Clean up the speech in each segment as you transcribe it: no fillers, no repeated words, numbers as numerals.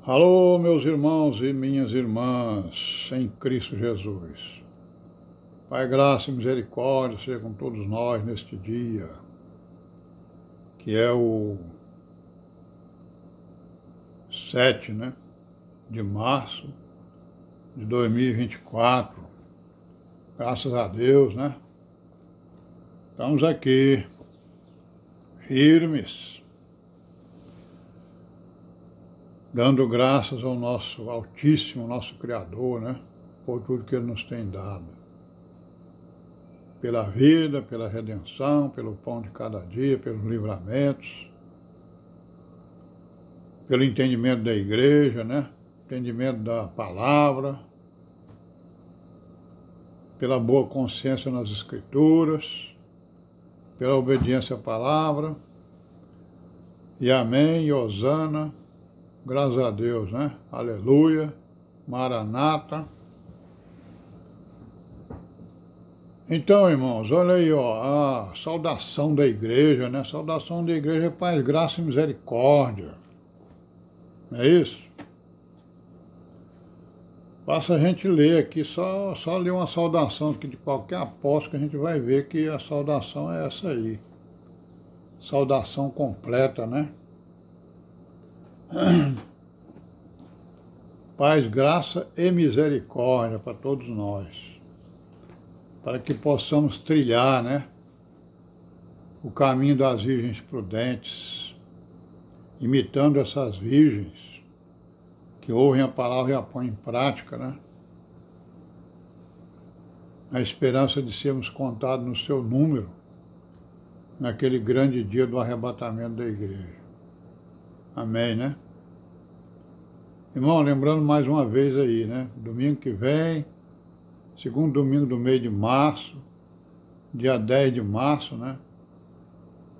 Alô, meus irmãos e minhas irmãs, em Cristo Jesus. Pai, graça e misericórdia seja com todos nós neste dia, que é o 7, de março de 2024. Graças a Deus, Estamos aqui, firmes, dando graças ao nosso Altíssimo, nosso Criador, por tudo que Ele nos tem dado. Pela vida, pela redenção, pelo pão de cada dia, pelos livramentos, pelo entendimento da igreja, entendimento da palavra, pela boa consciência nas Escrituras, pela obediência à palavra, e amém, e hosana, graças a Deus, Aleluia, Maranata. Então, irmãos, olha aí, a saudação da igreja, Saudação da igreja é paz, graça e misericórdia. Não é isso? Basta a gente ler aqui, só ler uma saudação aqui de qualquer apóstolo que a gente vai ver que a saudação é essa aí. Saudação completa, Paz, graça e misericórdia para todos nós, para que possamos trilhar, o caminho das virgens prudentes, imitando essas virgens que ouvem a palavra e a põem em prática, na esperança de sermos contados no seu número, naquele grande dia do arrebatamento da igreja. Amém, Irmão, lembrando mais uma vez aí, domingo que vem, segundo domingo do mês de março, dia 10 de março,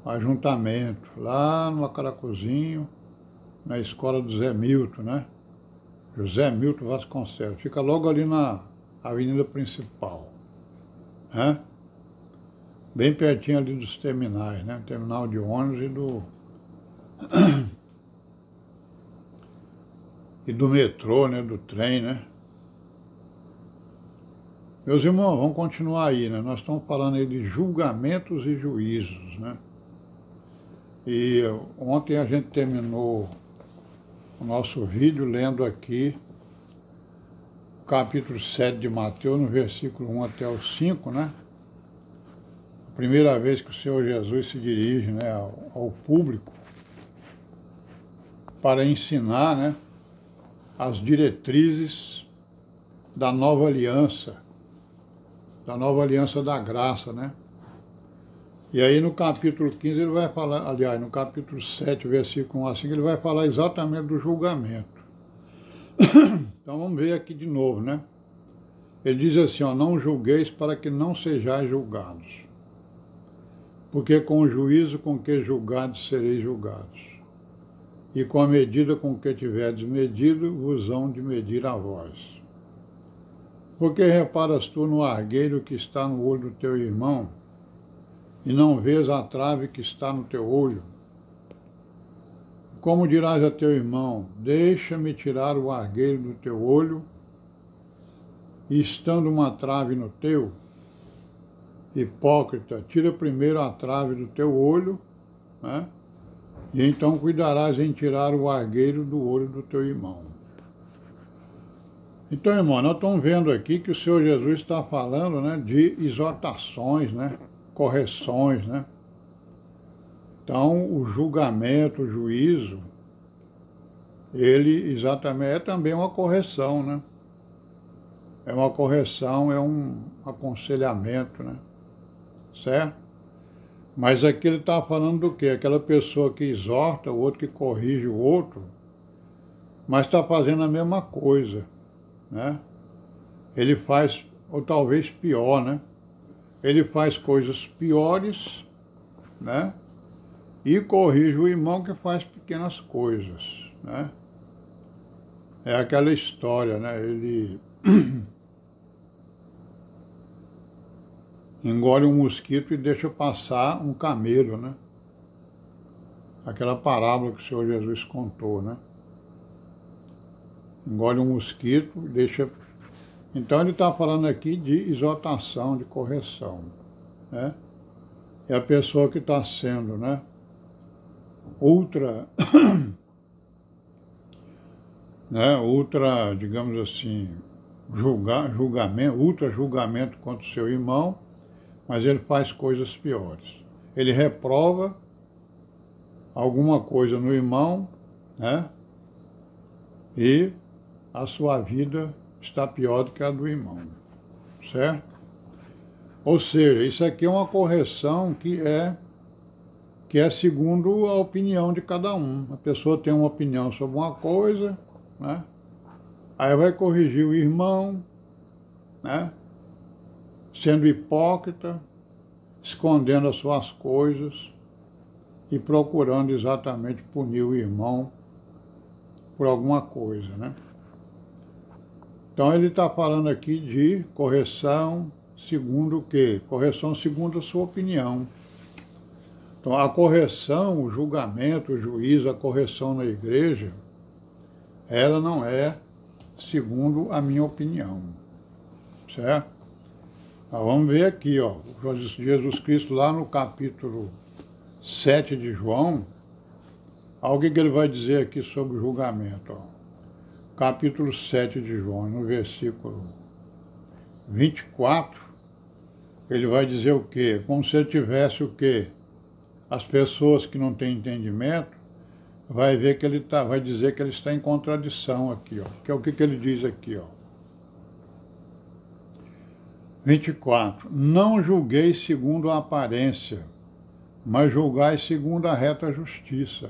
ajuntamento, lá no Acaracuzinho, na escola do Zé Milton, José Milton Vasconcelos, fica logo ali na avenida principal, bem pertinho ali dos terminais, terminal de ônibus e do metrô, do trem, Meus irmãos, vamos continuar aí, Nós estamos falando aí de julgamentos e juízos, E ontem a gente terminou o nosso vídeo lendo aqui o capítulo 7 de Mateus, no versículo 1 até o 5, A primeira vez que o Senhor Jesus se dirige, ao público para ensinar, as diretrizes da nova aliança da graça, E aí no capítulo 15 ele vai falar, aliás, no capítulo 7, versículo 1 a 5, ele vai falar exatamente do julgamento. Então vamos ver aqui de novo, Ele diz assim, não julgueis para que não sejais julgados, porque com o juízo com que julgados sereis julgados, e com a medida com que tiverdes medido, vos hão de medir a vós. Porque reparas tu no argueiro que está no olho do teu irmão, e não vês a trave que está no teu olho? Como dirás a teu irmão, deixa-me tirar o argueiro do teu olho, e estando uma trave no teu? Hipócrita, tira primeiro a trave do teu olho, e então cuidarás em tirar o argueiro do olho do teu irmão. Então, irmão, nós estamos vendo aqui que o Senhor Jesus está falando, de exortações, correções, Então, o julgamento, o juízo, ele exatamente é também uma correção, É uma correção, é um aconselhamento, Certo? Mas aqui ele está falando do quê? Aquela pessoa que exorta o outro, que corrige o outro, mas está fazendo a mesma coisa, Ele faz, ou talvez pior, Ele faz coisas piores, E corrige o irmão que faz pequenas coisas, É aquela história, Ele engole um mosquito e deixa passar um camelo, Aquela parábola que o Senhor Jesus contou, engole um mosquito, deixa... Então ele está falando aqui de exortação, de correção, né? É a pessoa que está sendo, né, ultra, né, ultra, digamos assim, ultra julgamento contra o seu irmão, mas ele faz coisas piores. Ele reprova alguma coisa no irmão, né, e a sua vida está pior do que a do irmão, certo? Ou seja, isso aqui é uma correção que é segundo a opinião de cada um. A pessoa tem uma opinião sobre uma coisa, né? Aí vai corrigir o irmão, né? Sendo hipócrita, escondendo as suas coisas e procurando exatamente punir o irmão por alguma coisa, né? Então ele está falando aqui de correção segundo o quê? Correção segundo a sua opinião. Então a correção, o julgamento, o juízo, a correção na igreja, ela não é segundo a minha opinião, certo? Então, vamos ver aqui, ó, Jesus Cristo lá no capítulo 7 de João, olha o que ele vai dizer aqui sobre o julgamento, ó. Capítulo 7 de João, no versículo 24, ele vai dizer o quê? Como se ele tivesse o quê? As pessoas que não têm entendimento, vai ver que vai dizer que ele está em contradição aqui, ó. Que é o que ele diz aqui, ó. 24. Não julgueis segundo a aparência, mas julgai segundo a reta justiça.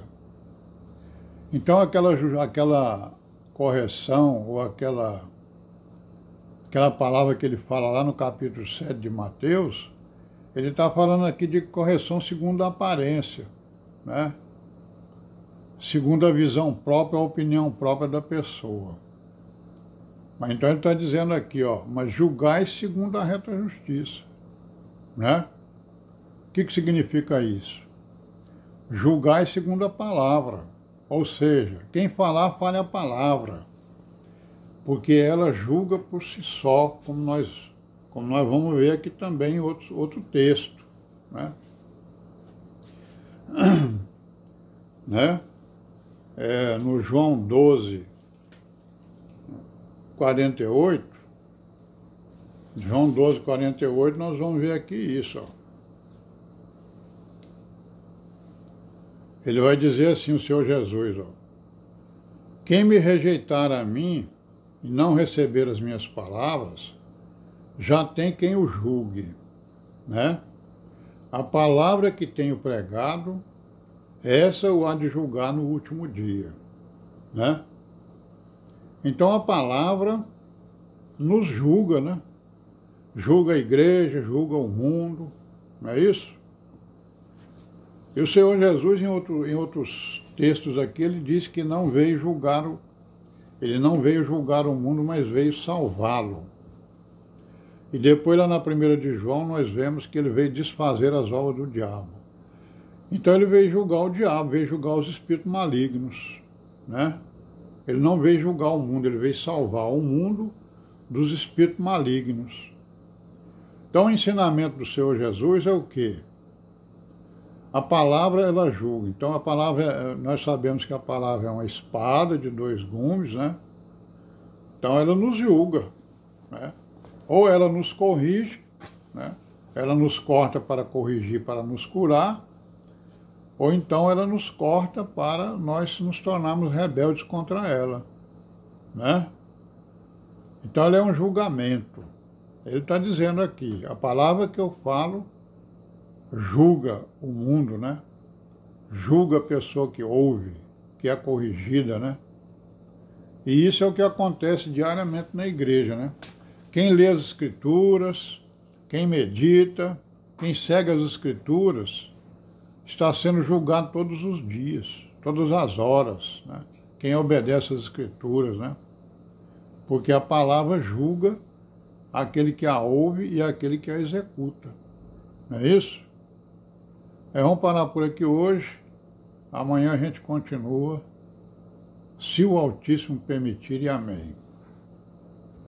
Então aquela correção ou aquela palavra que ele fala lá no capítulo 7 de Mateus, ele está falando aqui de correção segundo a aparência, né? Segundo a visão própria, a opinião própria da pessoa. Mas então ele está dizendo aqui, ó, mas julgai segundo a reta justiça, né? O que significa isso? Julgai segundo a palavra, ou seja, quem falar, fale a palavra, porque ela julga por si só, como nós vamos ver aqui também em outro texto, né? Né? No João 12, 48, João 12, 48, nós vamos ver aqui isso, ó. Ele vai dizer assim, o Senhor Jesus, ó, quem me rejeitar a mim e não receber as minhas palavras, já tem quem o julgue, né? A palavra que tenho pregado, essa o há de julgar no último dia, né? Então a palavra nos julga, né? Julga a igreja, julga o mundo, não é isso? E o Senhor Jesus, em outros textos aqui, ele diz que ele não veio julgar o mundo, mas veio salvá-lo. E depois, lá na 1 de João, nós vemos que ele veio desfazer as obras do diabo. Então ele veio julgar o diabo, veio julgar os espíritos malignos, né? Ele não veio julgar o mundo, ele veio salvar o mundo dos espíritos malignos. Então o ensinamento do Senhor Jesus é o quê? A palavra, ela julga. Então a palavra, nós sabemos que a palavra é uma espada de dois gumes, né? Então ela nos julga, né? Ou ela nos corrige, né? Ela nos corta para corrigir, para nos curar, ou então ela nos corta para nós nos tornarmos rebeldes contra ela, né? Então ela é um julgamento. Ele está dizendo aqui, a palavra que eu falo julga o mundo, né? Julga a pessoa que ouve, que é corrigida, né? E isso é o que acontece diariamente na igreja, né? Quem lê as Escrituras, quem medita, quem segue as Escrituras, está sendo julgado todos os dias, todas as horas, né? Quem obedece às Escrituras, né? Porque a palavra julga aquele que a ouve e aquele que a executa. Não é isso? Vamos parar por aqui hoje. Amanhã a gente continua, se o Altíssimo permitir, e amém.